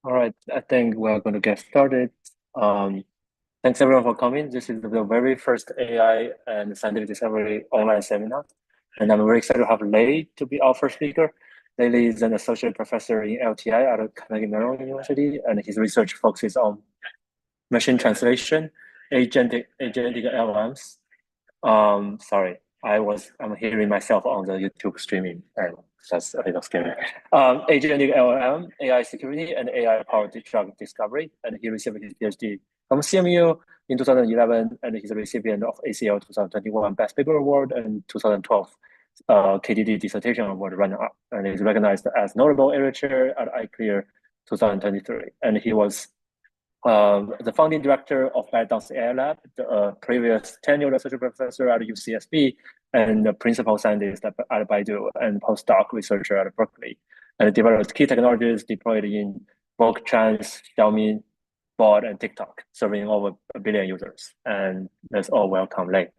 All right, I think we're going to get started. Thanks everyone for coming. This is the very first AI and scientific discovery online seminar. And I'm very excited to have Lei to be our first speaker. Lei is an associate professor in LTI at Carnegie Mellon University, and his research focuses on machine translation, agentic LLMs. Sorry, I'm hearing myself on the YouTube streaming, and that's a little scary. Agentic LLM, AI security, and AI-powered drug discovery. And he received his PhD from CMU in 2011, and he's a recipient of ACL 2021 Best Paper Award and 2012 KDD Dissertation Award runner-up, and is recognized as notable area chair at iClear 2023. And he was the founding director of ByteDance AI Lab, the previous tenured associate professor at UCSB, and the principal scientist at Baidu, and postdoc researcher at Berkeley, and developed key technologies deployed in Vogue Trans, Xiaomi, Bot, and TikTok, serving over 1 billion users. And that's all welcome, Lei.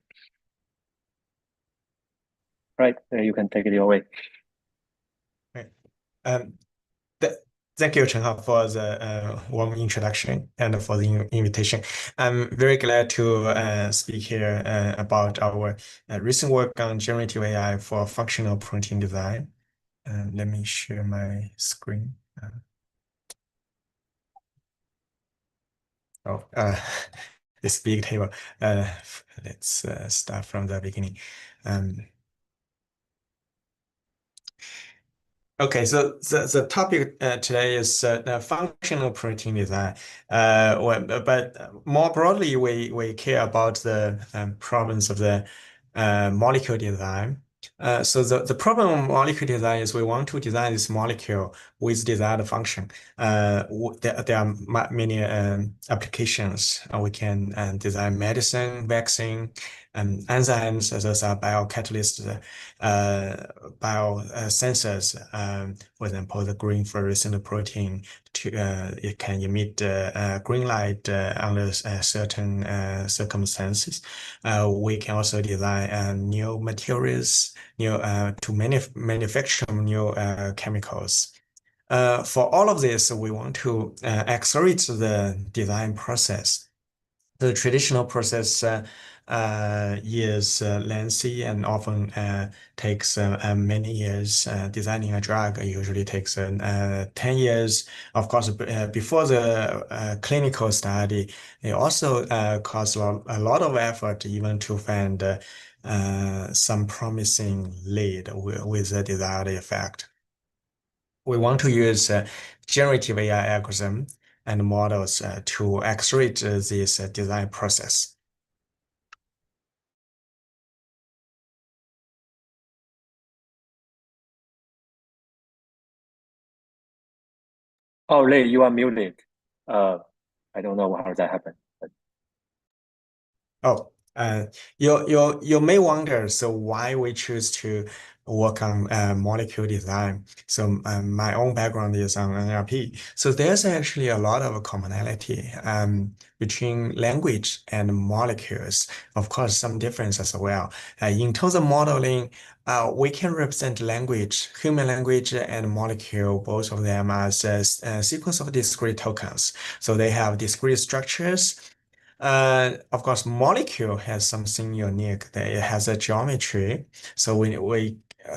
Right, you can take it away. Thank you, Chenghao, for the warm introduction and for the invitation. I'm very glad to speak here about our recent work on generative AI for functional protein design. Let me share my screen. This big table. Let's start from the beginning. Okay, so the topic today is functional protein design. But more broadly, we care about the problems of the molecule design. So the problem of molecule design is we want to design this molecule with desired function. There are many applications. We can design medicine, vaccine, enzymes, those are biocatalysts, biosensors. For example, the green fluorescent protein, it can emit green light under certain circumstances. We can also design new materials, to manufacture new chemicals. For all of this, we want to accelerate the design process. The traditional process is lengthy and often takes many years. Designing a drug usually takes 10 years. Of course, before the clinical study, it also costs a lot of effort even to find some promising lead with the desired effect. We want to use generative AI algorithm and models to accelerate this design process. Oh, Lei, you are muted. I don't know how that happened. Oh, you may wonder, so why we choose to work on molecule design. So my own background is on NLP. So there's actually a lot of commonality between language and molecules. Of course, some difference as well. In terms of modeling, we can represent language, human language and molecule, both of them as a sequence of discrete tokens. So they have discrete structures. Of course, molecule has something unique. That it has a geometry, so we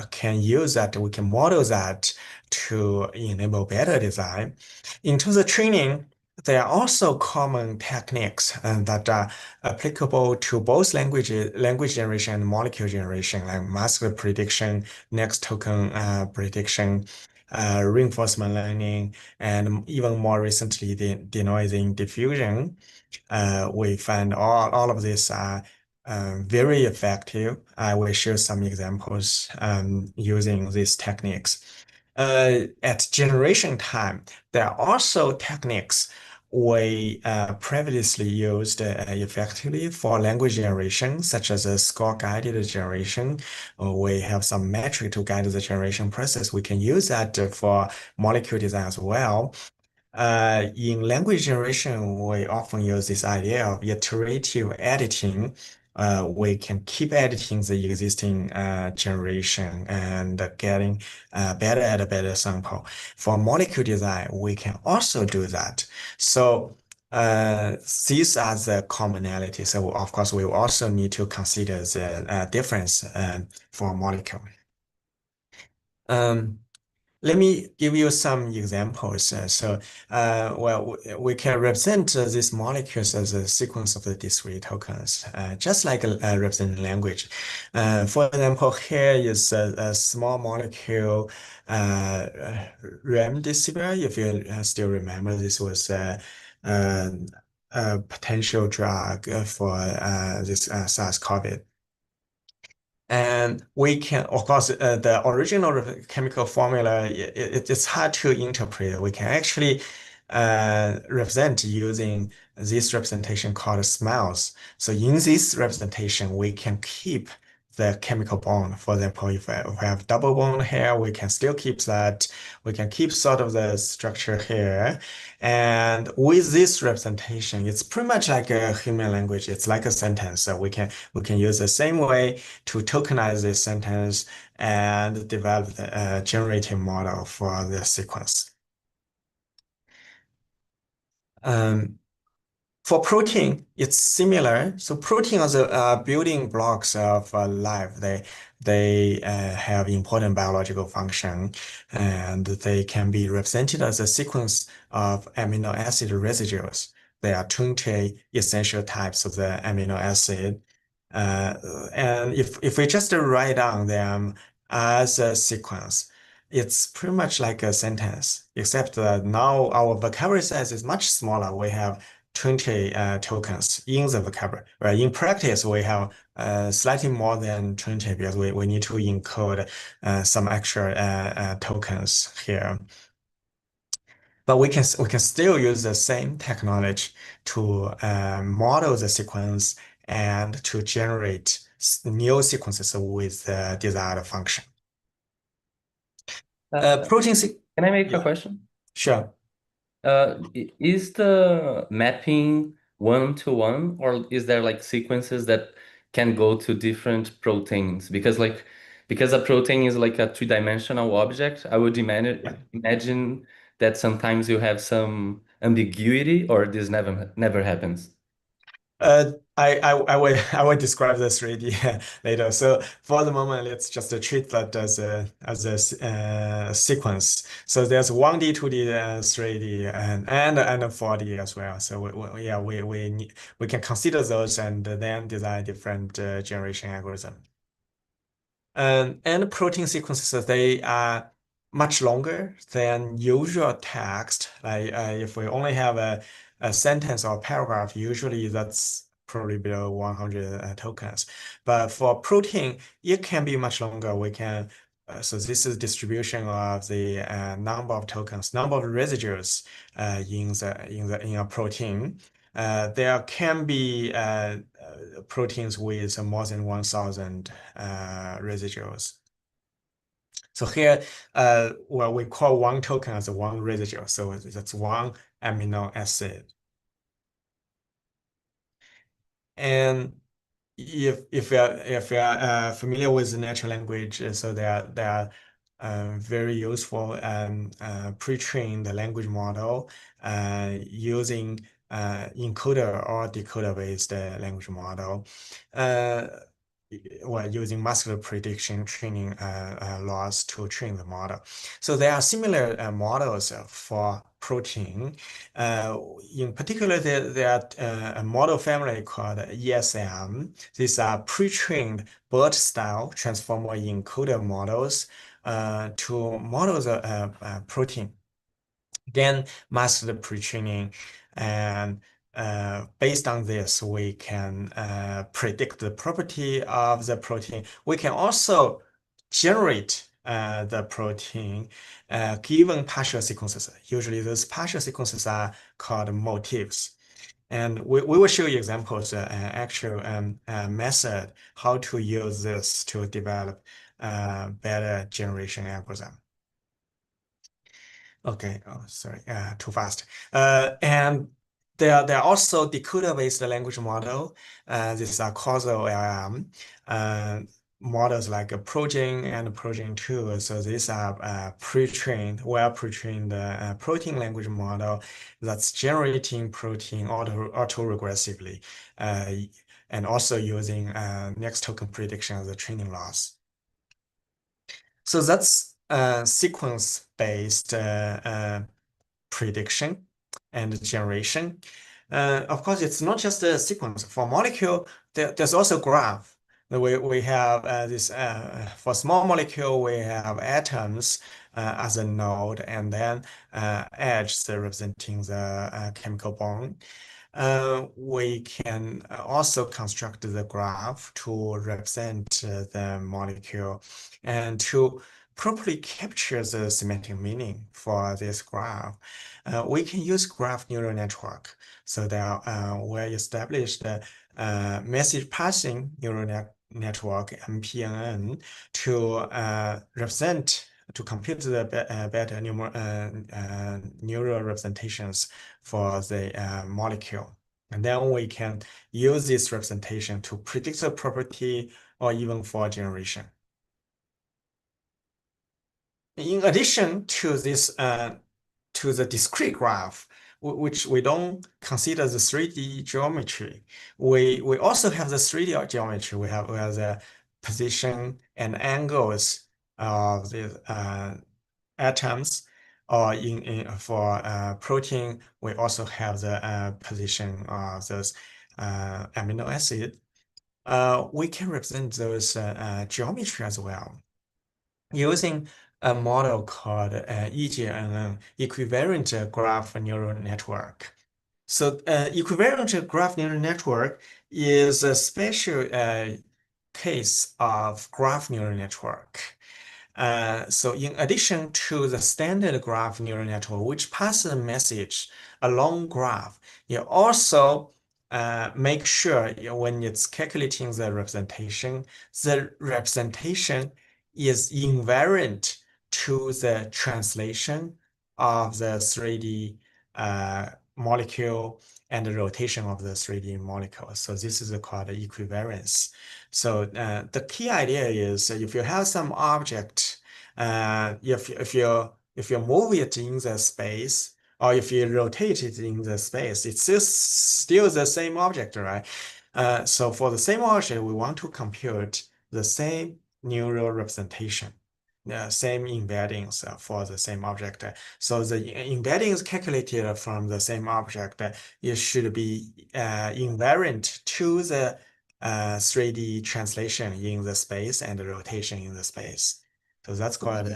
can use that. We can model that to enable better design. In terms of training, there are also common techniques that are applicable to both language generation and molecule generation, like mask prediction, next token prediction, reinforcement learning, and even more recently, the denoising diffusion. We find all of these are very effective. I will show some examples using these techniques. At generation time, there are also techniques we previously used effectively for language generation, such as a score-guided generation. We have some metric to guide the generation process. We can use that for molecule design as well. In language generation, we often use this idea of iterative editing. we can keep editing the existing generation and getting better and better sample. For molecule design, we can also do that. So these are the commonalities. So of course, we also need to consider the difference for molecule. Um, Let me give you some examples. Well, we can represent these molecules as a sequence of the discrete tokens, just like representing language. For example, here is a small molecule, uh, remdesivir. If you still remember, this was uh, a potential drug for this SARS-CoV. And we can, of course, the original chemical formula, it's hard to interpret. We can actually represent using this representation called smells. So in this representation, we can keep the chemical bond. For example, if we have double bond here, we can still keep that. We can keep sort of the structure here. And with this representation, it's pretty much like a human language. It's like a sentence. So we can use the same way to tokenize this sentence and develop the generative model for the sequence. Um, for protein, it's similar. So protein are the building blocks of life. They have important biological function, and they can be represented as a sequence of amino acid residues. There are 20 essential types of the amino acid. And if we just write down them as a sequence, it's pretty much like a sentence, except that now our vocabulary size is much smaller. We have 20 tokens in the vocabulary. In practice, we have slightly more than 20 because we need to encode some extra tokens here. But we can still use the same technology to model the sequence and to generate new sequences with the desired function. Protein, Can I make a yeah, question? sure. Is the mapping one-to-one, or is there like sequences that can go to different proteins? Because a protein is like a three-dimensional object, I would imagine that sometimes you have some ambiguity, or this never happens. I will describe the 3D later. So for the moment, let's just treat that as a sequence. So there's 1D, 2D, 3D, and 4D as well. So yeah, we can consider those and then design different generation algorithm. And protein sequences, they are much longer than usual text. Like if we only have a sentence or paragraph, usually that's probably below 100 tokens. But for protein, it can be much longer. So this is distribution of the number of tokens, number of residues in a protein. There can be proteins with more than 1,000 residues. So here, well, we call one token as one residue. So that's one amino acid. And if you are familiar with the natural language, so they are very useful pre-trained language model using encoder or decoder based language model. Well, using muscular prediction training laws to train the model. So there are similar models for protein. In particular, there are a model family called ESM. These are pre-trained BERT-style transformer encoder models to model the protein. Then master the pre-training, and based on this, we can predict the property of the protein. We can also generate the protein given partial sequences. Usually those partial sequences are called motifs. And we will show you examples, actual method, how to use this to develop better generation algorithm. Okay, oh, sorry, too fast. And there are also decoder-based language model. These are causal LLM. Models like a Progen and Progen 2. So these are pre-trained, well-pre-trained protein language model that's generating protein auto-regressively, and also using next token prediction as a training loss. So that's sequence-based prediction and generation. Of course, it's not just a sequence. For molecule, there's also graph. We have this for small molecule, we have atoms as a node, and then edges representing the chemical bond. We can also construct the graph to represent the molecule and to properly capture the semantic meaning for this graph. We can use graph neural network. So there are well-established message passing neural network, MPNN, to compute the better neural representations for the molecule. And then we can use this representation to predict the property or even for generation. In addition to this, to the discrete graph, which we don't consider the 3D geometry, we also have the 3D geometry. We have the position and angles of the atoms, or for protein, we also have the position of those amino acid. We can represent those geometry as well using a model called EGNN, equivariant graph neural network. So equivariant graph neural network is a special case of graph neural network. So in addition to the standard graph neural network, which passes a message along graph, you also make sure when it's calculating the representation is invariant to the translation of the 3D molecule and the rotation of the 3D molecule. So this is called equivariance. So the key idea is if you have some object, if you move it in the space, or if you rotate it in the space, it's still the same object, right? So for the same object, we want to compute the same neural representation, the same embeddings for the same object. So the embeddings calculated from the same object, it should be invariant to the 3D translation in the space and the rotation in the space. So that's called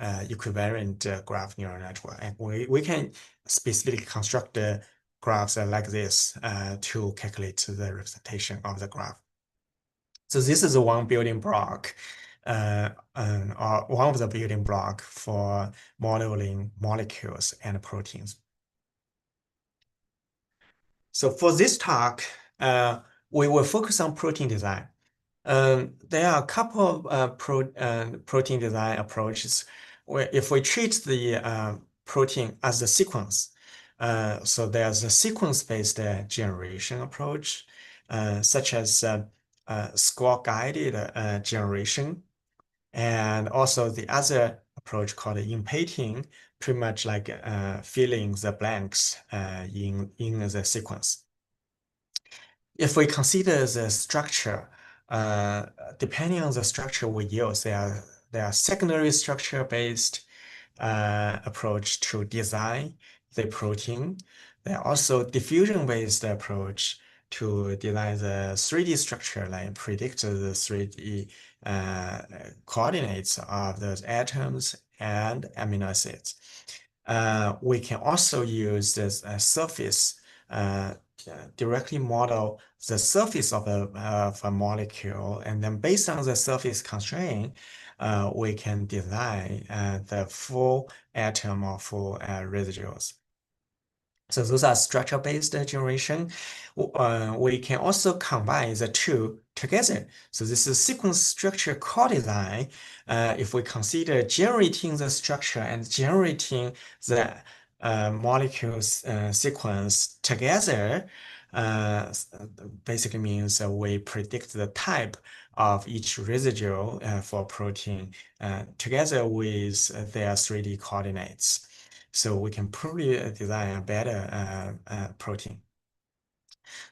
equivariant graph neural network. And we can specifically construct the graphs like this to calculate the representation of the graph. So this is one building block, or one of the building block for modeling molecules and proteins. So for this talk, we will focus on protein design. There are a couple of protein design approaches where if we treat the protein as a sequence, so there's a sequence-based generation approach, such as score-guided generation, and also the other approach called impacting, pretty much like filling the blanks in the sequence. If we consider the structure, depending on the structure we use, there are secondary structure-based approach to design the protein. There are also diffusion-based approach to design the 3D structure, like predict the 3D coordinates of those atoms and amino acids. We can also use this surface directly model the surface of a molecule, and then based on the surface constraint, we can design the full atom or full residuals. So those are structure-based generation. We can also combine the two together. So this is sequence structure co-design. If we consider generating the structure and generating the molecules sequence together basically means we predict the type of each residue for protein together with their 3D coordinates. So we can probably design a better protein.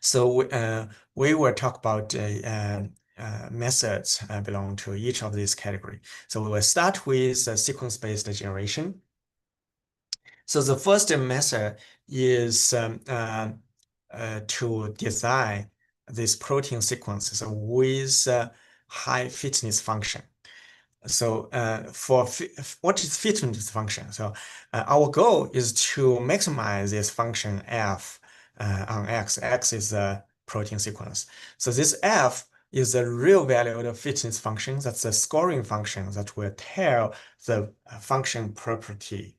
So we will talk about methods belong to each of these categories. So we will start with sequence-based generation. So the first method is to design this protein sequences with high fitness function. So for what is fitness function? So our goal is to maximize this function f on x. X is a protein sequence. So this f is the real value of the fitness function. That's the scoring function that will tell the function property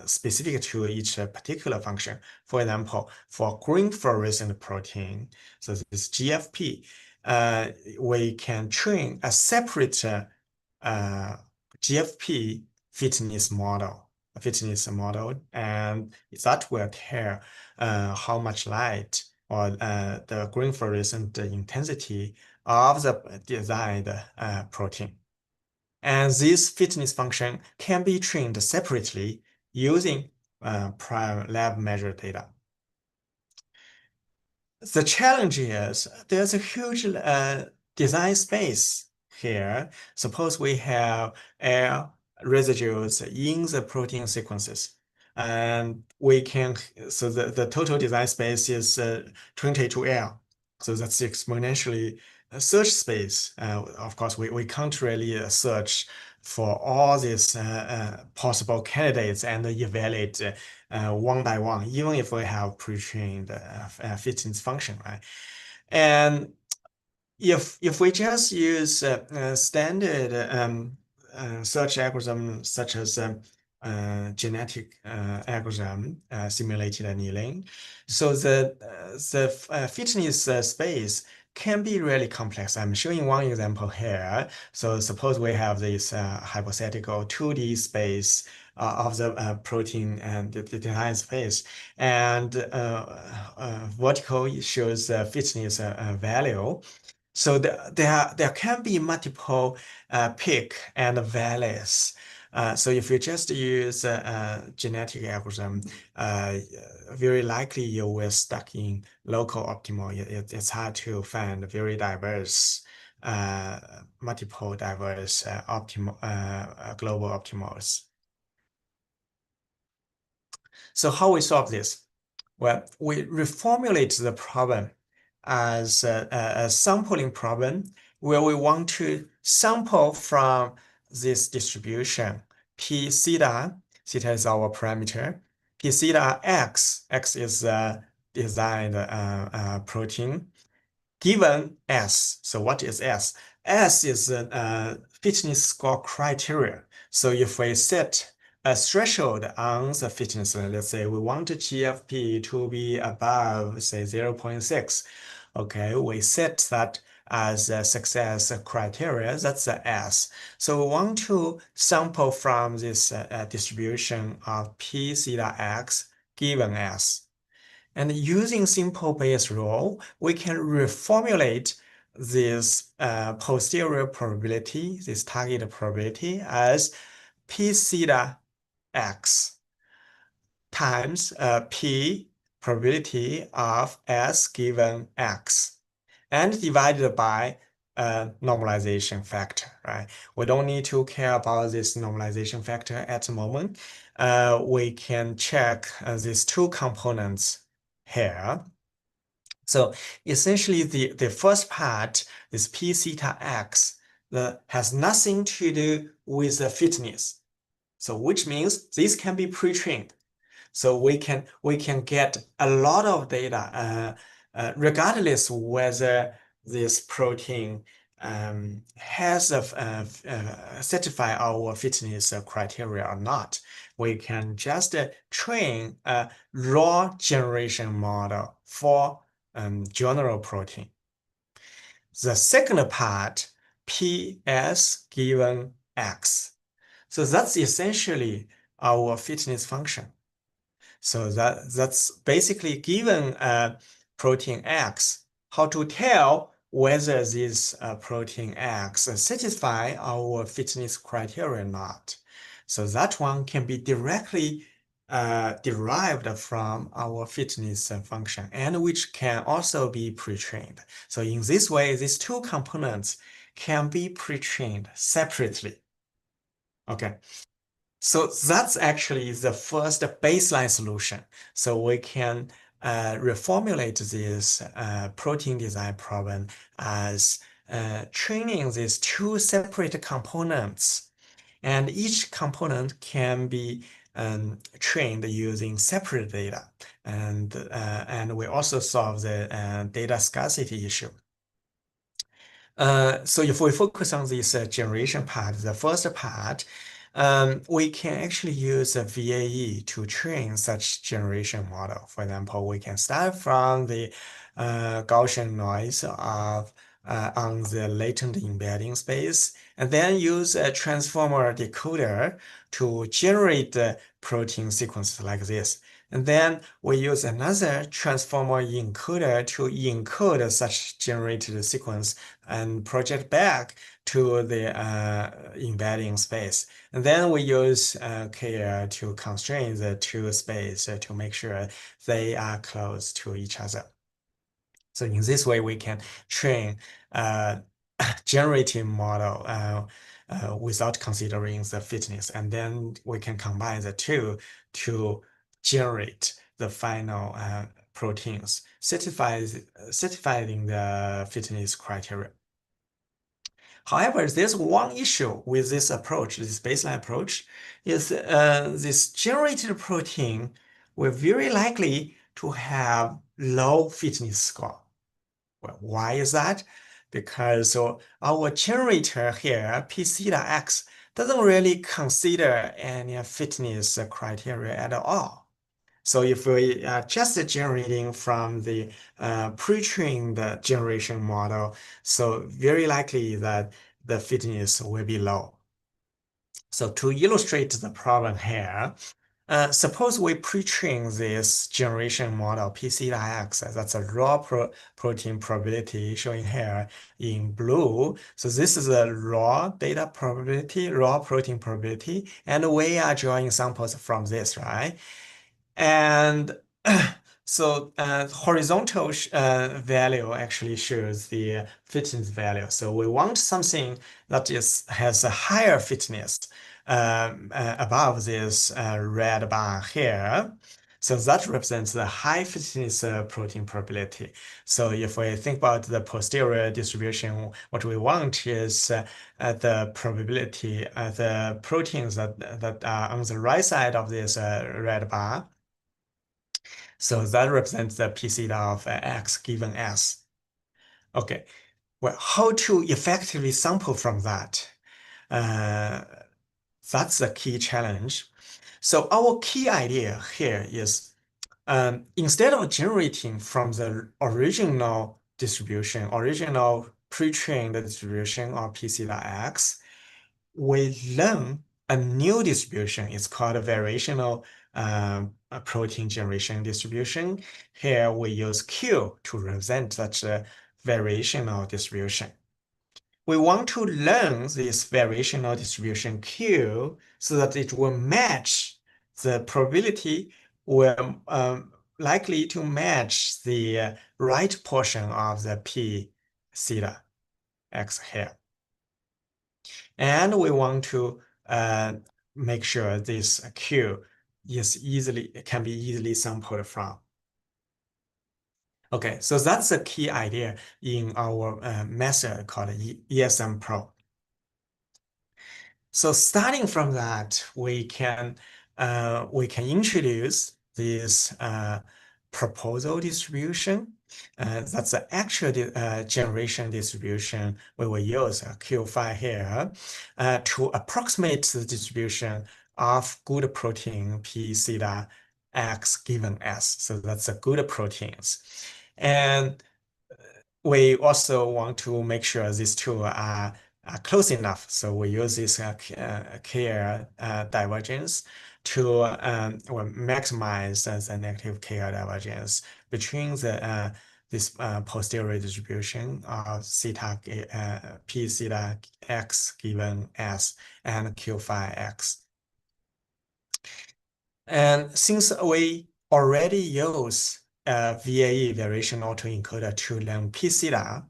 specific to each particular function. For example, for green fluorescent protein, so this GFP, we can train a separate GFP fitness model, and that will tell how much light or the green fluorescent intensity of the designed protein. And this fitness function can be trained separately using prior lab measured data. The challenge is there's a huge design space here. Suppose we have air residues in the protein sequences, and we can, so the total design space is 22 L. So that's exponentially search space. Of course, we can't really search for all these possible candidates and evaluate one by one, even if we have pre-trained fitness function, right? And if we just use standard search algorithm such as genetic algorithm simulated annealing, so the fitness space can be really complex. I'm showing one example here. So suppose we have this hypothetical 2D space of the protein and the design space, and vertical shows the fitness value. So there can be multiple peak and valleys. So if you just use genetic algorithm, very likely you will stuck in local optimal. It's hard to find very diverse, multiple diverse optimal global optimals. So how we solve this? Well, we reformulate the problem as a sampling problem where we want to sample from this distribution. P theta is our parameter. P theta x is the designed protein, given S. So what is S? S is a fitness score criteria. So if we set a threshold on the fitness, let's say we want the GFP to be above, say, 0.6. Okay, we set that as a success criteria, that's the S. So we want to sample from this distribution of P theta x given S. And using simple Bayes rule, we can reformulate this posterior probability, this target probability, as P theta x times P probability of S given X, and divided by normalization factor, right? We don't need to care about this normalization factor at the moment. We can check these two components here. So essentially the first part, this P theta x, has nothing to do with the fitness. So which means this can be pre-trained. So we can get a lot of data regardless whether this protein has satisfy our fitness criteria or not. We can just train a raw generation model for general protein. The second part, PS given X. So that's essentially our fitness function. So that's basically given protein X, how to tell whether this protein X satisfy our fitness criteria or not. So that one can be directly derived from our fitness function, and which can also be pre-trained. So in this way, these two components can be pre-trained separately. Okay. So that's actually the first baseline solution. So we can reformulate this protein design problem as training these two separate components. And each component can be trained using separate data. And we also solve the data scarcity issue. So if we focus on this generation part, the first part, we can actually use a VAE to train such generation model. For example, we can start from the Gaussian noise of on the latent embedding space, and then use a transformer decoder to generate the protein sequences like this. And then we use another transformer encoder to encode such generated sequence and project back to the embedding space. And then we use KL to constrain the two space to make sure they are close to each other. So in this way, we can train generative model without considering the fitness. And then we can combine the two to generate the final proteins satisfying the fitness criteria. However, there's one issue with this approach, this baseline approach, is this generated protein will very likely to have low fitness score. Well, why is that? Because our generator here, P theta X, doesn't really consider any fitness criteria at all. So if we are just generating from the pre-trained generation model, so very likely that the fitness will be low. So to illustrate the problem here, suppose we pre-train this generation model P theta X, that's a raw protein probability showing here in blue. So this is a raw data probability, raw protein probability, and we are drawing samples from this, right? And so horizontal value actually shows the fitness value. So we want something that has a higher fitness above this red bar here. So that represents the high fitness protein probability. So if we think about the posterior distribution, what we want is the probability, the proteins that are on the right side of this red bar. So that represents the P theta of X given S. Okay, well, how to effectively sample from that? That's the key challenge. So our key idea here is instead of generating from the original distribution, original pre-trained distribution of P theta X, we learn a new distribution. It's called a variational protein generation distribution. Here we use Q to represent such a variational distribution. We want to learn this variational distribution Q so that it will match the probability, will likely to match the right portion of the P theta X here. And we want to make sure this Q can be easily sampled from. Okay, so that's the key idea in our method called IsEMPro. So starting from that, we can introduce this proposal distribution. That's the actual generation distribution we will use Q5 here to approximate the distribution of good protein P theta X given S. So that's the good proteins. And we also want to make sure these two are close enough. So we use this KL divergence to maximize the negative KR divergence between this posterior distribution of theta p theta x given S and Q phi x. And since we already use VAE variation autoencoder to learn p theta,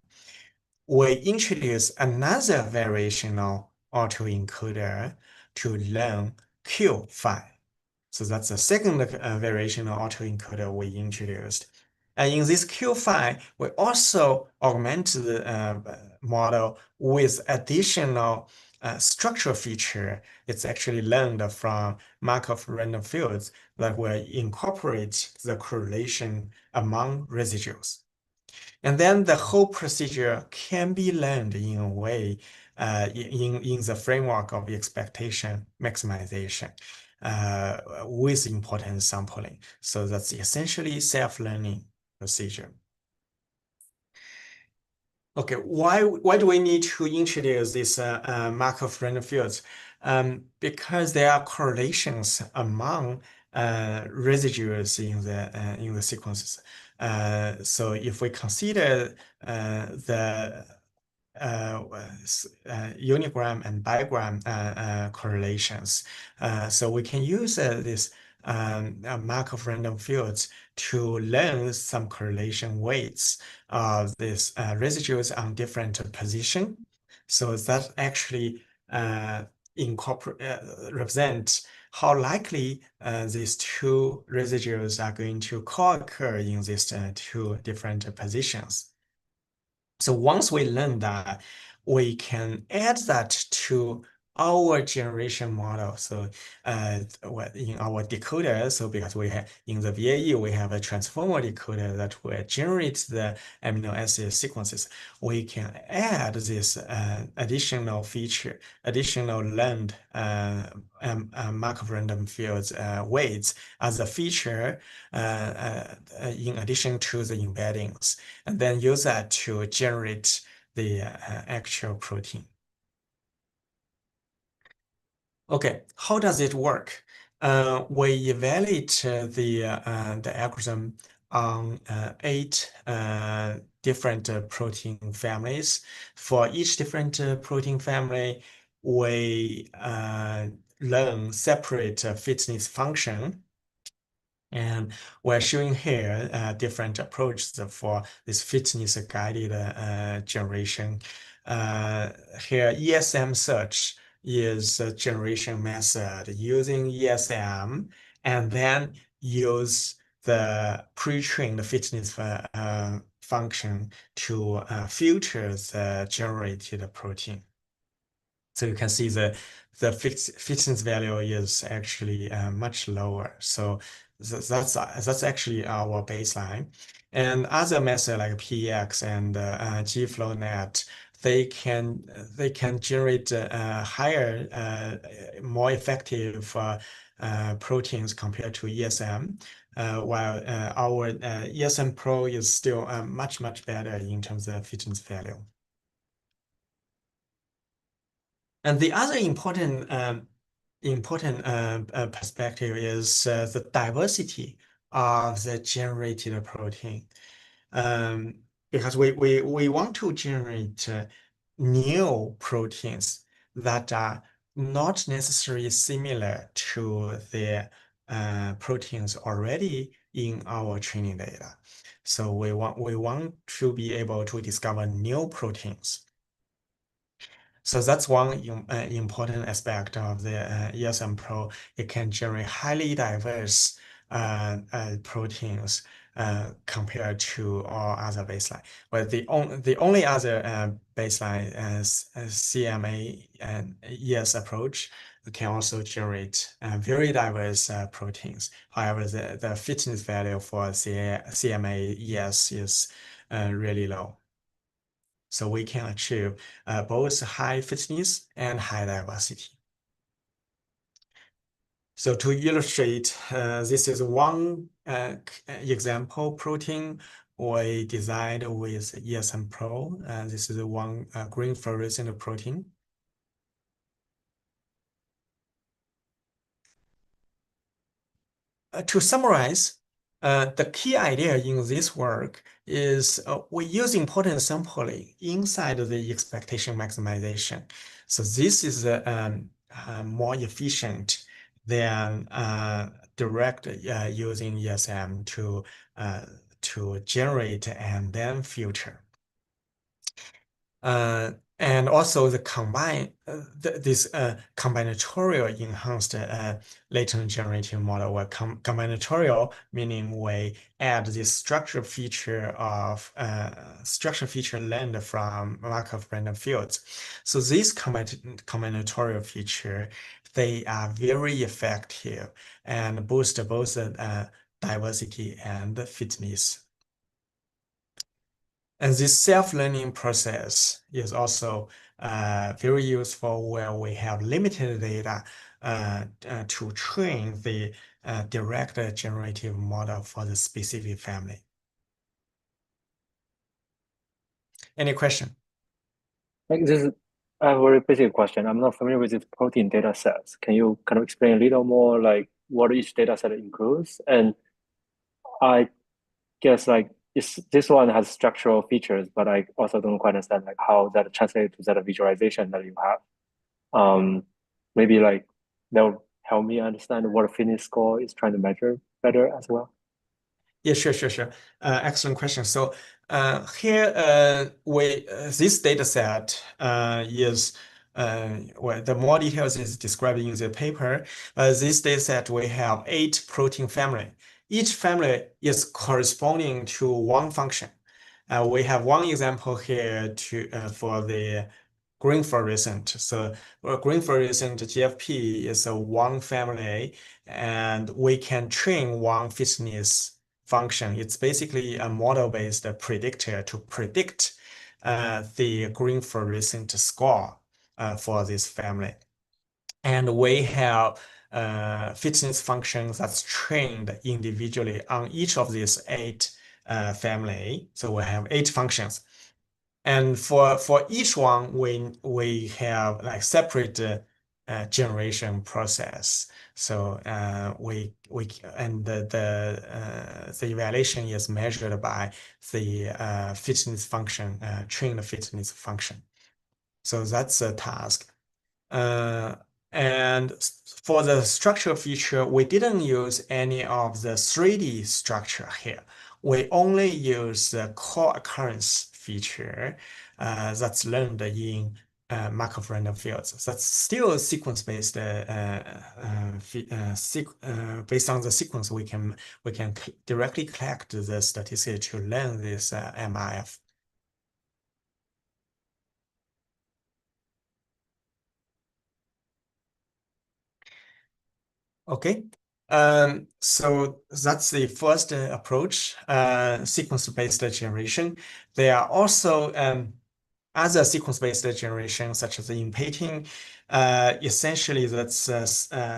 we introduce another variational autoencoder to learn Q phi. So that's the second variational autoencoder we introduced. And in this Q phi, we also augment the model with additional structural feature. It's actually learned from Markov random fields that will incorporate the correlation among residuals. And then the whole procedure can be learned in a way in the framework of expectation maximization with importance sampling. So that's essentially self-learning procedure. Okay, why do we need to introduce this Markov random fields? Because there are correlations among residuals in the sequences. So if we consider the unigram and bigram correlations, so we can use this Markov random fields to learn some correlation weights of these residuals on different position. So that actually represent how likely these two residuals are going to co-occur in these two different positions. So once we learn that, we can add that to our generation model. So in our decoder, so because we have in the VAE, we have a transformer decoder that will generate the amino acid sequences. We can add this additional feature, additional learned Markov random fields weights as a feature in addition to the embeddings, and then use that to generate the actual protein. Okay, how does it work? We evaluate the algorithm on 8 different protein families. For each different protein family, we learn separate fitness function. And we're showing here different approaches for this fitness guided generation. Here, ESM search is a generation method using ESM and then use the pre-trained fitness function to filter the generated protein. So you can see the fitness value is actually much lower. So that's actually our baseline. And other methods like PEX and GFlowNet, they can generate higher, more effective proteins compared to ESM. While our EsEMPro is still much better in terms of fitness value. And the other important perspective is the diversity of the generated protein. Because we want to generate new proteins that are not necessarily similar to the proteins already in our training data. So we want to be able to discover new proteins. So that's one important aspect of the IsEMPro. It can generate highly diverse proteins compared to all other baseline. But the only other baseline is CMA and ES approach can also generate very diverse proteins. However, the fitness value for CMA ES is really low. So we can achieve both high fitness and high diversity. So to illustrate, this is one example protein we designed with IsEMPro. This is one green fluorescent protein. to summarize, the key idea in this work is we use important sampling inside the expectation maximization. So this is more efficient than direct using ESM to generate and then filter. And also the combinatorial enhanced latent generative model, where combinatorial meaning we add this structure feature learned from Markov random fields. So this combinatorial feature, they are very effective and boost both diversity and fitness. And this self-learning process is also very useful where we have limited data to train the direct generative model for the specific family. Any question? Like this is a very basic question. I'm not familiar with these protein data sets. Can you kind of explain a little more like what each data set includes? And I guess like this one has structural features, but I also don't quite understand like how that translates to that visualization that you have. Maybe like that'll help me understand what a fitness score is trying to measure better as well. Yeah, sure. Excellent question. So here, this data set is well, the more details is described in the paper. This data set, we have 8 protein family. Each family is corresponding to one function. We have one example here for the green fluorescent. So green fluorescent GFP is a one family, and we can train one fitness function. It's basically a model-based predictor to predict the green fluorescent score for this family. And we have fitness functions that's trained individually on each of these 8 family. So we have 8 functions. And for each one, we have like separate generation process. So the evaluation is measured by the fitness function, trained fitness function. So that's a task. And for the structural feature, we didn't use any of the 3D structure here. We only use the core occurrence feature that's learned in Markov random fields. That's still sequence-based. Based on the sequence, we can directly collect the statistics to learn this MIF. Okay, so that's the first approach, sequence-based generation. There are also other sequence-based generation, such as impacting. Essentially, that's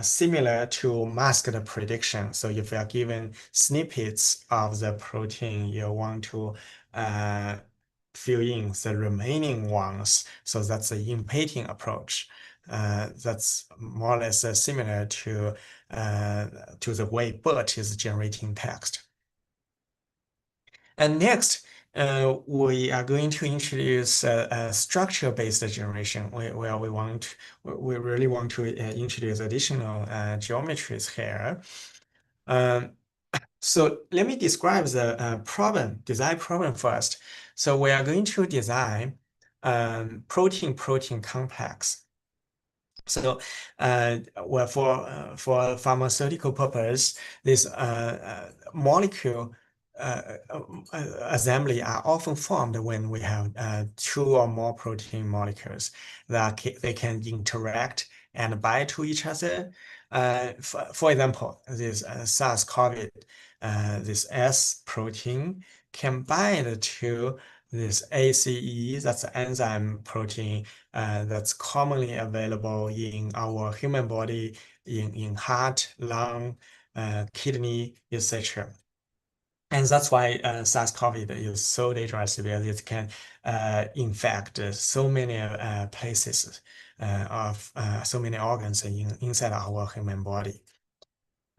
similar to masked prediction. So if you are given snippets of the protein, you want to fill in the remaining ones. So that's the impacting approach. That's more or less similar to the way BERT is generating text. And next, we are going to introduce a structure-based generation where we really want to introduce additional geometries here. So let me describe the design problem first. So we are going to design protein-protein complex. So, well, for pharmaceutical purpose, this molecule assembly are often formed when we have 2 or more protein molecules that they can interact and bind to each other. For example, this SARS-CoV, this S protein can bind to this ACE, that's an enzyme protein that's commonly available in our human body, in heart, lung, kidney, etc. And that's why SARS-CoV is so dangerous, because it can infect so many places of so many organs inside our human body.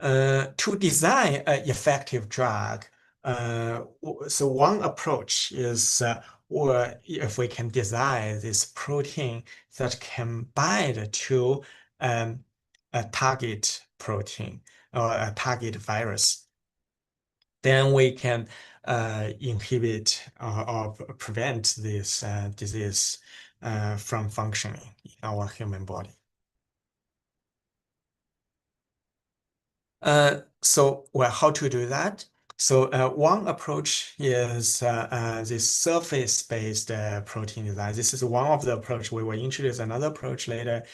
To design an effective drug, so one approach is, or if we can design this protein that can bind to a target protein or a target virus, then we can inhibit or prevent this disease from functioning in our human body. Well, how to do that? So one approach is this surface-based protein design. This is one of the approach. We will introduce another approach later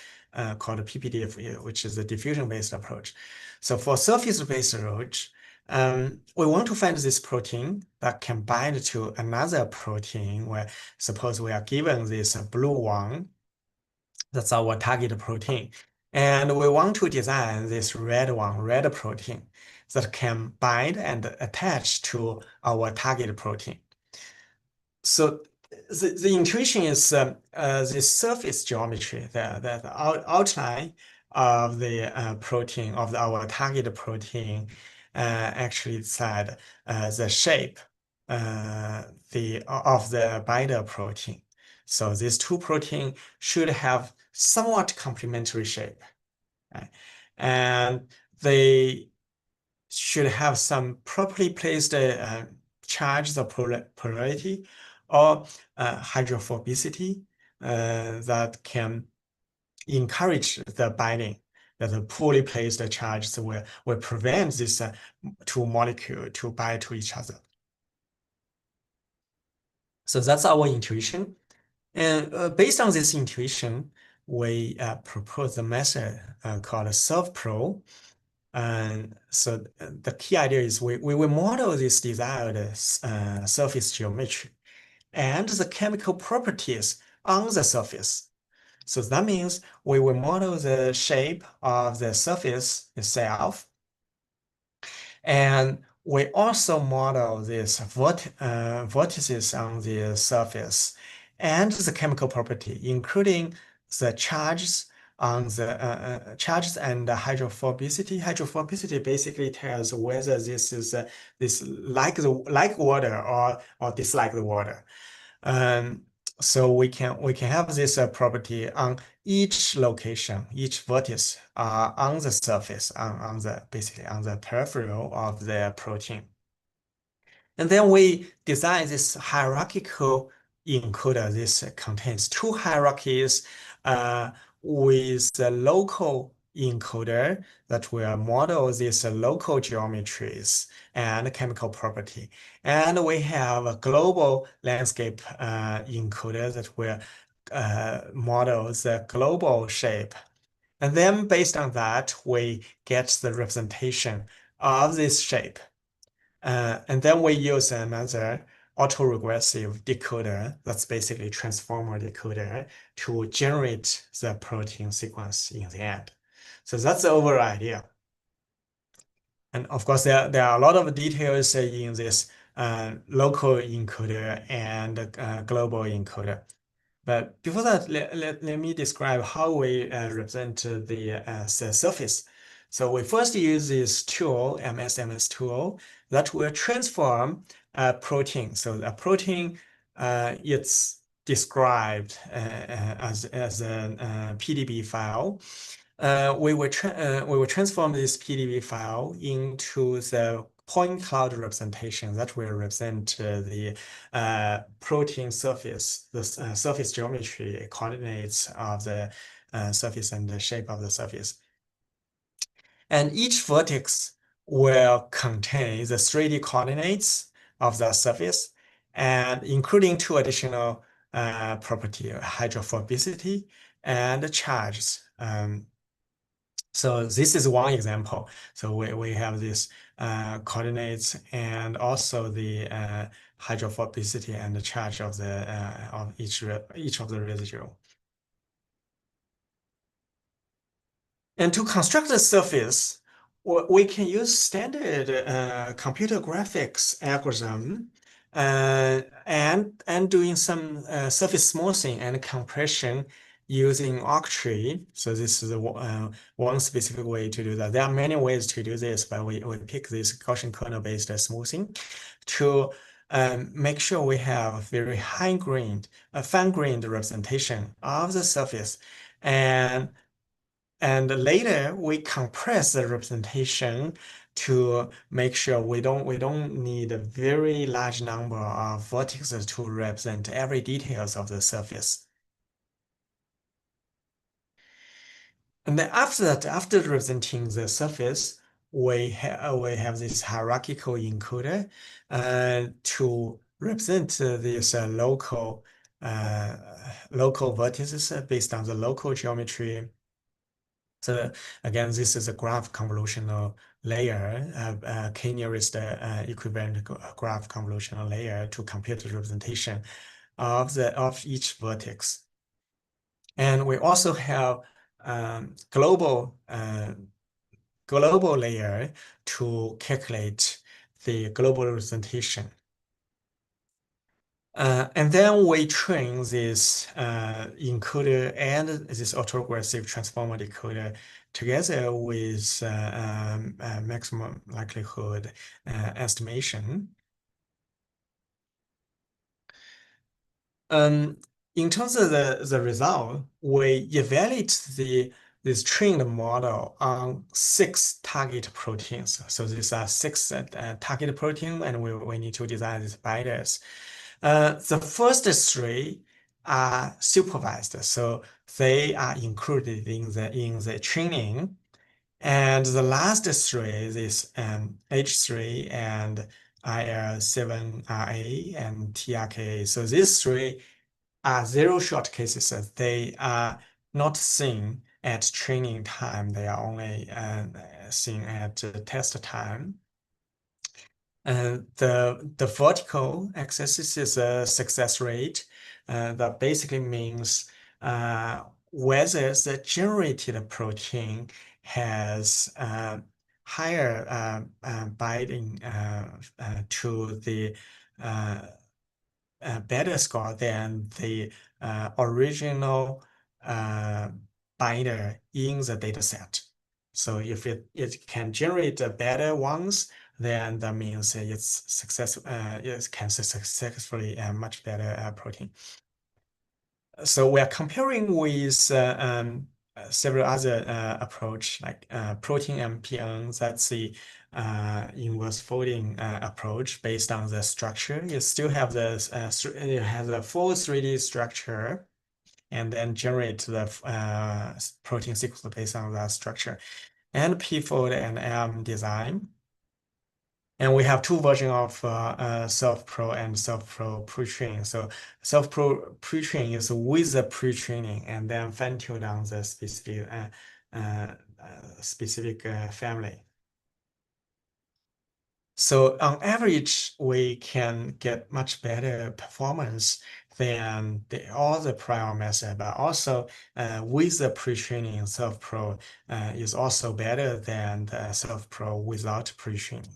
called PPDiff, which is a diffusion-based approach. So for surface-based approach, we want to find this protein that can bind to another protein. Where suppose we are given this blue one, that's our target protein. And we want to design this red protein that can bind and attach to our target protein. So the intuition is this surface geometry, the outline of the protein, of our target protein, actually said the shape of the binder protein. So these two proteins should have somewhat complementary shape, right? And they should have some properly placed charge, the polarity or hydrophobicity that can encourage the binding. That the poorly placed charges will prevent this two molecules to bind to each other. So that's our intuition. And based on this intuition, we propose a method called SurfPro. And so the key idea is we will model this desired surface geometry and the chemical properties on the surface. So that means we will model the shape of the surface itself. And we also model these vortices on the surface and the chemical property, including the charges on the charges and the hydrophobicity. Hydrophobicity basically tells whether this is this like water or dislike the water. So we can have this property on each location, each vertex on the surface, basically on the peripheral of the protein. And then we design this hierarchical encoder. This contains two hierarchies with the local encoder that will model these local geometries and chemical property. And we have a global landscape encoder that will model the global shape. And then based on that, we get the representation of this shape. And then we use another autoregressive decoder, that's basically transformer decoder, to generate the protein sequence in the end. So that's the overall idea. And of course, there are a lot of details in this local encoder and global encoder. But before that, let me describe how we represent the surface. So we first use this tool, MS tool, that will transform a protein. So a protein, it's described as a PDB file. We will transform this PDB file into the point cloud representation that will represent the protein surface, the surface geometry coordinates of the surface and the shape of the surface. And each vertex will contain the 3D coordinates of the surface, and including two additional property, hydrophobicity and charges. So this is one example. So we have this coordinates and also the hydrophobicity and the charge of the of each of the residue. And to construct the surface, we can use standard computer graphics algorithm and doing some surface smoothing and compression using octree. So this is one specific way to do that. There are many ways to do this, but we pick this Gaussian kernel-based smoothing to make sure we have very fine-grained representation of the surface. And later we compress the representation to make sure we don't need a very large number of vertices to represent every details of the surface. And then after that, after representing the surface, we have this hierarchical encoder to represent these local vertices based on the local geometry. So again, this is a graph convolutional layer, k-nearest equivalent graph convolutional layer to compute the representation of each vertex. And we also have global layer to calculate the global representation. And then we train this encoder and this autoregressive transformer decoder together with maximum likelihood estimation. In terms of the result, we evaluate this trained model on 6 target proteins. So these are 6 target proteins, and we need to design these binders. The first 3 are supervised, so they are included in the training. And the last 3, this H3 and IL7RA and TRKA. So these 3 are zero-shot cases. They are not seen at training time. They are only seen at test time. The vertical axis is a success rate. That basically means whether the generated protein has higher binding to the better score than the original binder in the data set. So if it can generate better ones, then that means it's successful. It can successfully much better protein. So we are comparing with several other approach like protein MPN. That's the inverse folding approach based on the structure. You still have the it has a full 3D structure, and then generate the protein sequence based on that structure, and p-fold and M design. And we have 2 versions of SurfPro and SurfPro pre-train. So SurfPro pre-train is with the pre-training and then fine-tuned on the specific family. So on average, we can get much better performance than all the prior method, but also with the pre-training, SurfPro is also better than the SurfPro without pre-training.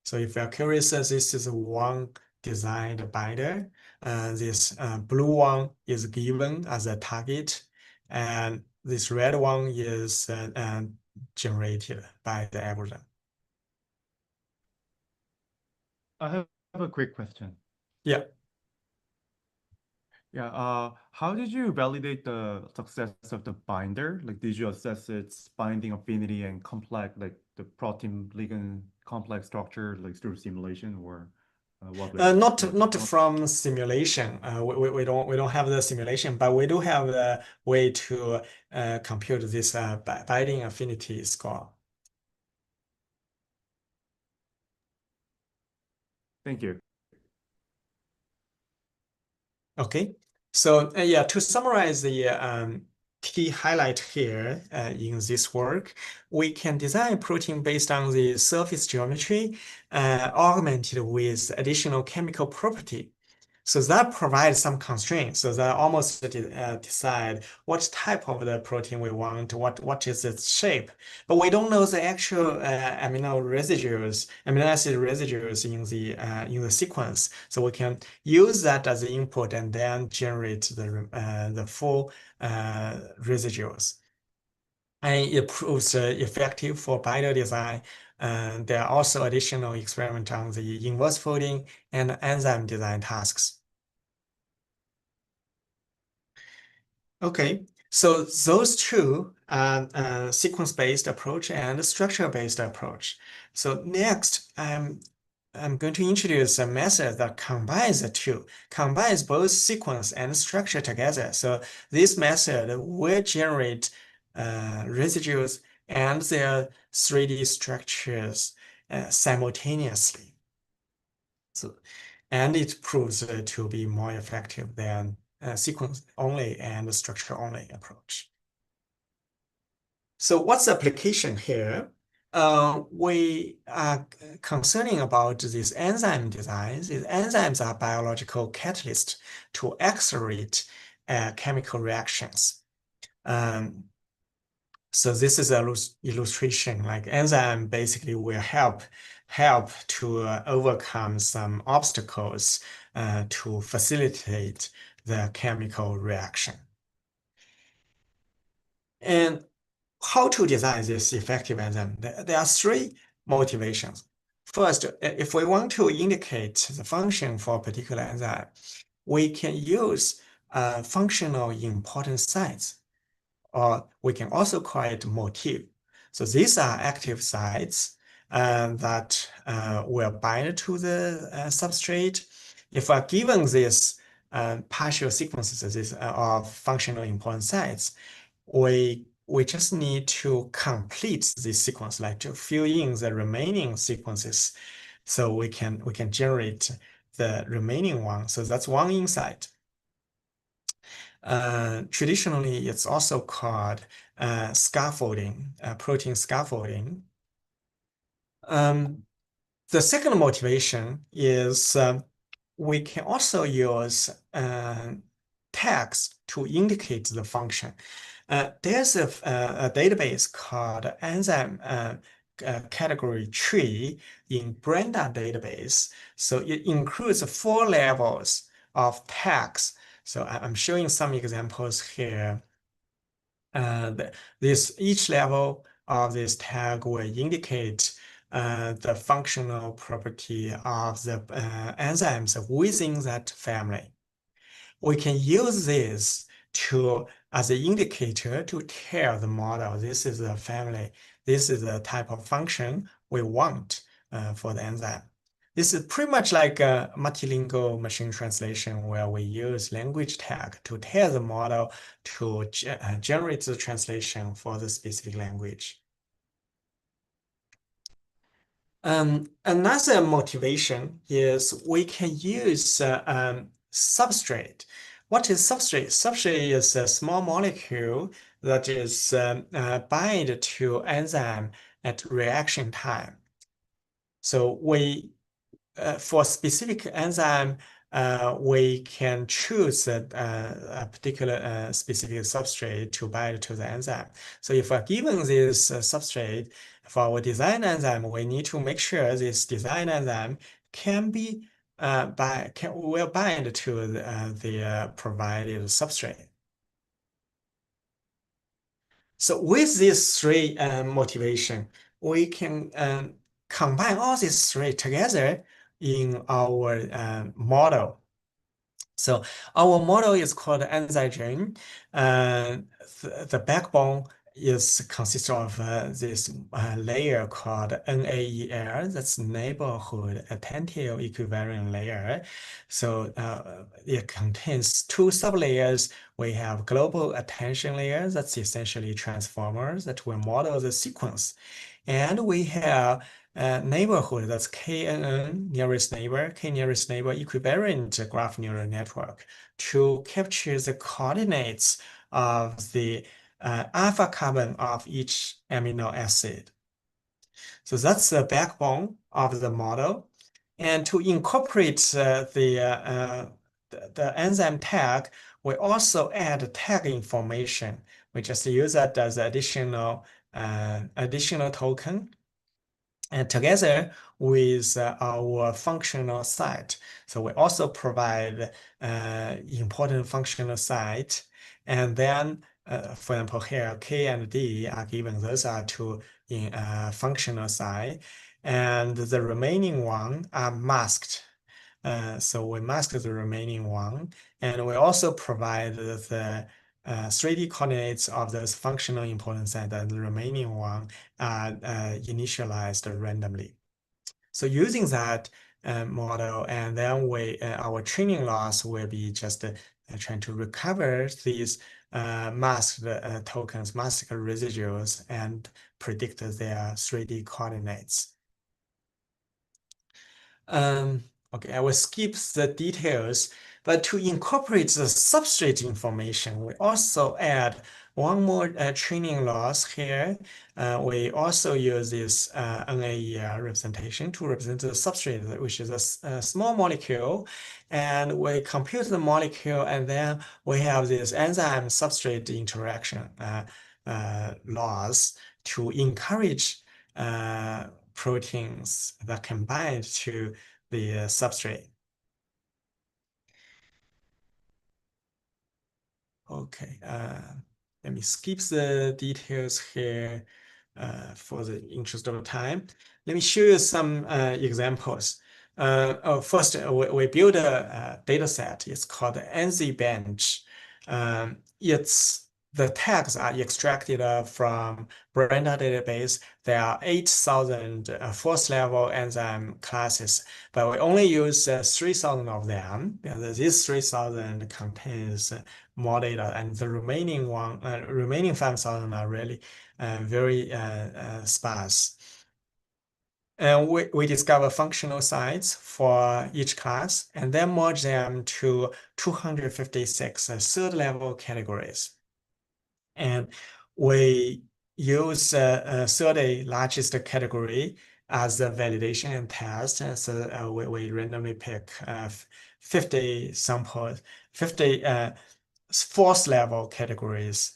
So if you're curious, this is one designed binder. This blue one is given as a target, and this red one is generated by the algorithm. I have a quick question. Yeah. Yeah. How did you validate the success of the binder? Like, did you assess its binding affinity and complex, like the protein ligand complex structure, like through simulation, or what way? Not from simulation. We don't have the simulation, but we do have the way to compute this binding affinity score. Thank you. Okay, so yeah, to summarize the key highlight here in this work, we can design protein based on the surface geometry, augmented with additional chemical property. So that provides some constraints. So that almost decide what type of the protein we want, what is its shape. But we don't know the actual amino acid residues in the sequence. So we can use that as the input and then generate the full residues. And it proves effective for bio design. There are also additional experiments on the inverse folding and enzyme design tasks. Okay, so those two are sequence-based approach and structure-based approach. So next, I'm going to introduce a method that combines the two, combines both sequence and structure together. So this method will generate residues and their 3D structures simultaneously. So, and it proves to be more effective than sequence only and structure only approach. So what's the application here? We are concerning about these enzyme designs. These enzymes are biological catalysts to accelerate chemical reactions. So this is an illustration, like enzyme basically will help to overcome some obstacles to facilitate the chemical reaction. And how to design this effective enzyme? There are three motivations. First, if we want to indicate the function for a particular enzyme, we can use functional important sites, or we can also call it motif. So these are active sites that will bind to the substrate. If we're given this partial sequences of functional important sites, we just need to complete this sequence, like to fill in the remaining sequences, so we can generate the remaining one. So that's one insight. Traditionally, it's also called scaffolding, protein scaffolding. The second motivation is we can also use tags to indicate the function. There's a database called enzyme category tree in Brenda database. So it includes 4 levels of tags. So I'm showing some examples here. Each level of this tag will indicate the functional property of the enzymes within that family. We can use this as an indicator to tell the model this is the family, this is the type of function we want for the enzyme. This is pretty much like a multilingual machine translation where we use language tag to tell the model to generate the translation for the specific language. Another motivation is we can use substrate. What is substrate? Substrate is a small molecule that is bind to enzyme at reaction time. So for specific enzyme, we can choose a particular specific substrate to bind to the enzyme. So if we're given this substrate for our design enzyme, we need to make sure this design enzyme will bind to the provided substrate. So with these 3 motivation, we can combine all these 3 together in our model. So our model is called EnzyGen. The backbone consists of this layer called NAEL, that's neighborhood attentive equivariant layer. So it contains 2 sublayers. We have global attention layer, that's essentially transformers that will model the sequence. And we have neighborhood, that's KNN, nearest neighbor, K nearest neighbor equivariant graph neural network to capture the coordinates of the alpha carbon of each amino acid. So that's the backbone of the model. And to incorporate the the enzyme tag, we also add tag information. We just use that as additional token, and together with our functional site. So we also provide important functional site. And then, for example, here, K and D are given. Those are two in functional site. And the remaining one are masked. So we mask the remaining one. And we also provide the 3D coordinates of those functional important site, and the remaining one are initialized randomly. So using that model, and then our training loss will be just trying to recover these masked tokens, masked residuals, and predict their 3D coordinates. Okay, I will skip the details, but to incorporate the substrate information, we also add one more training loss here. We also use this NAER representation to represent the substrate, which is a small molecule. And we compute the molecule, and then we have this enzyme substrate interaction loss to encourage proteins that can bind to the substrate. Okay, let me skip the details here for the interest of time. Let me show you some examples. First, we build a data set. It's called EnzyBench. The tags are extracted from Brenda database. There are 8,000 fourth level enzyme classes, but we only use 3,000 of them. These 3,000 contains more data, and the remaining 5,000 are really very sparse. And we discover functional sites for each class, and then merge them to 256 third level categories. And we use 30 largest category as the validation and test. And so we randomly pick 50 samples, 50 fourth level categories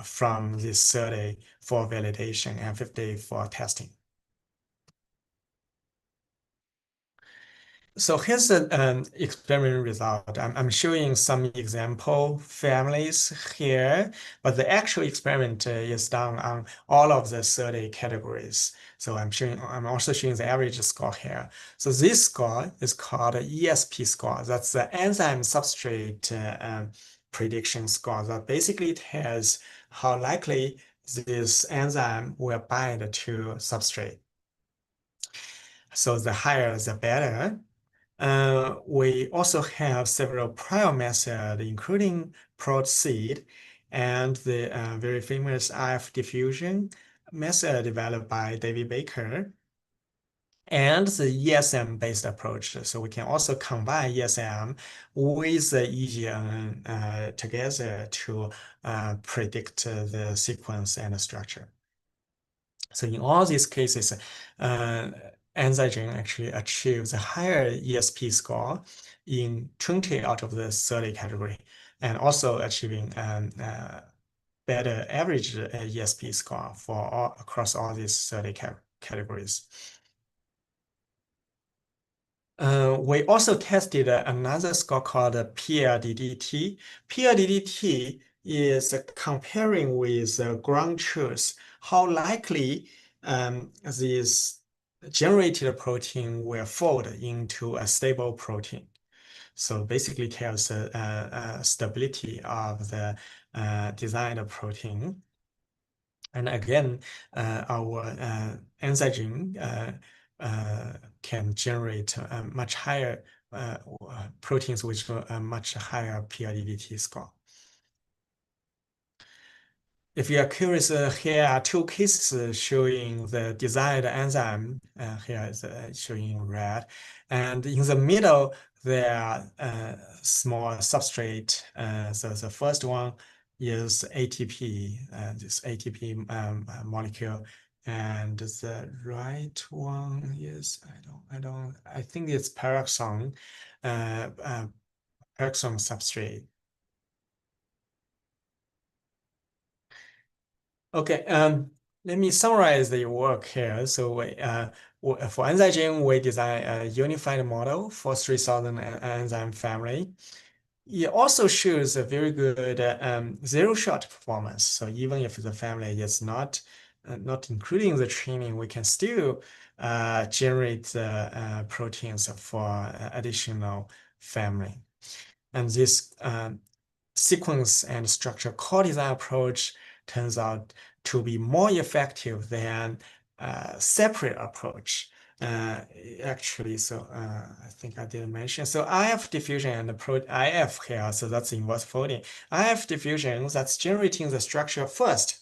from this 30 for validation and 50 for testing. So here's an experiment result. I'm showing some example families here, but the actual experiment is done on all of the 30 categories. So I'm also showing the average score here. So this score is called ESP score. That's the enzyme substrate prediction score. That basically tells how likely this enzyme will bind to substrate. So the higher, the better. We also have several prior methods, including PROT-seed and the very famous IF diffusion method developed by David Baker, and the ESM-based approach. So we can also combine ESM with the EnzyGen together to predict the sequence and the structure. So in all these cases, EnzyGen actually achieves a higher ESP score in 20 out of the 30 category, and also achieving better average ESP score for across all these 30 categories. We also tested another score called PLDDT. PLDDT is comparing with ground truth, how likely this generated protein will fold into a stable protein. So basically tells the stability of the designed protein. And again, our EnzyGen can generate much higher proteins with a much higher PLDDT score. If you are curious, here are two cases showing the desired enzyme. Here is showing in red. And in the middle, there are small substrate. So the first one is ATP, this ATP molecule. And the right one is, I think it's peroxone. exome substrate. Okay, let me summarize the work here. So for EnzyGen, we design a unified model for 3,000 enzyme family. It also shows a very good zero-shot performance. So even if the family is not including the training, we can still generate the proteins for additional family. And this sequence and structure co-design approach turns out to be more effective than separate approach. Actually, so I think I didn't mention. So IF diffusion and IF here, so that's inverse folding. IF diffusion, that's generating the structure first,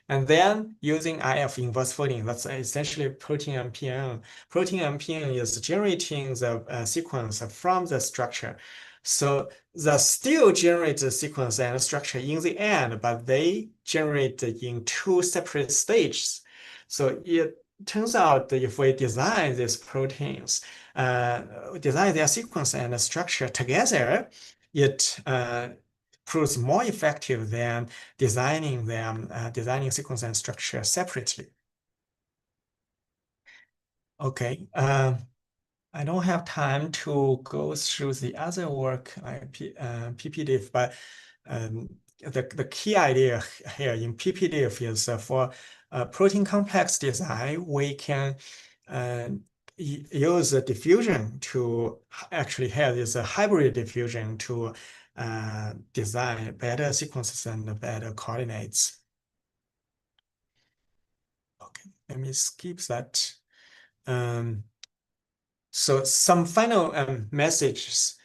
and then using IF inverse folding, that's essentially protein MPN. Protein MPN is generating the sequence from the structure. So they still generate the sequence and structure in the end, but they generate in two separate stages. So it turns out that if we design these proteins, design their sequence and structure together, it proves more effective than designing sequence and structure separately. Okay. I don't have time to go through the other work like PPDiff, but the key idea here in PPDiff is for protein complex design, we can use the diffusion to actually have this hybrid diffusion to design better sequences and better coordinates. Okay, let me skip that. So some final messages.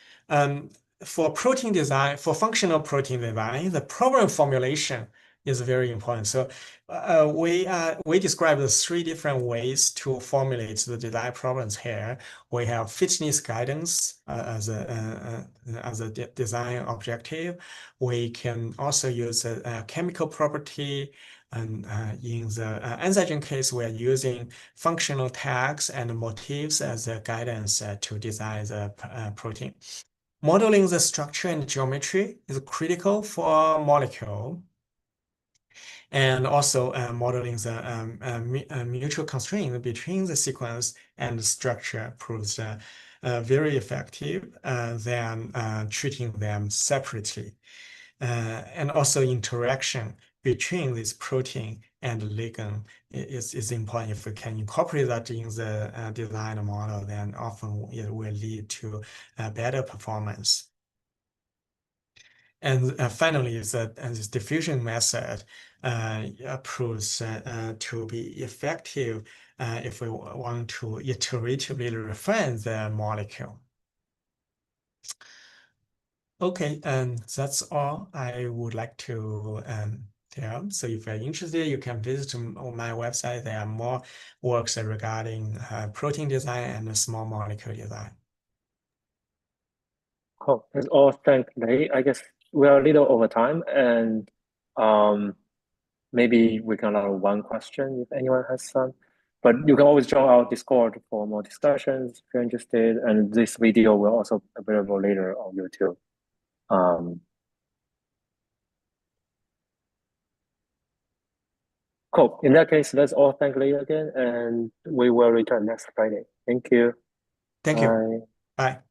For protein design, for functional protein design, the problem formulation is very important. So we describe the three different ways to formulate the design problems here. We have fitness guidance as a design objective. We can also use a chemical property. And in the EnzyGen case, we're using functional tags and motifs as a guidance to design the protein. Modeling the structure and geometry is critical for molecule. And also modeling the mutual constraint between the sequence and the structure proves very effective than treating them separately. And also interaction between this protein and ligand is important. If we can incorporate that in the design model, then often it will lead to better performance. And finally, this diffusion method proves to be effective if we want to iteratively refine the molecule. Okay, and that's all I would like to tell. So if you're interested, you can visit my website. There are more works regarding protein design and small molecule design. Cool. That's all. Thank Lei. I guess we are a little over time, and maybe we can allow one question if anyone has some. But you can always join our Discord for more discussions if you're interested. And this video will also be available later on YouTube. Cool. In that case, let's all thank Lei again, and we will return next Friday. Thank you. Thank you. Bye.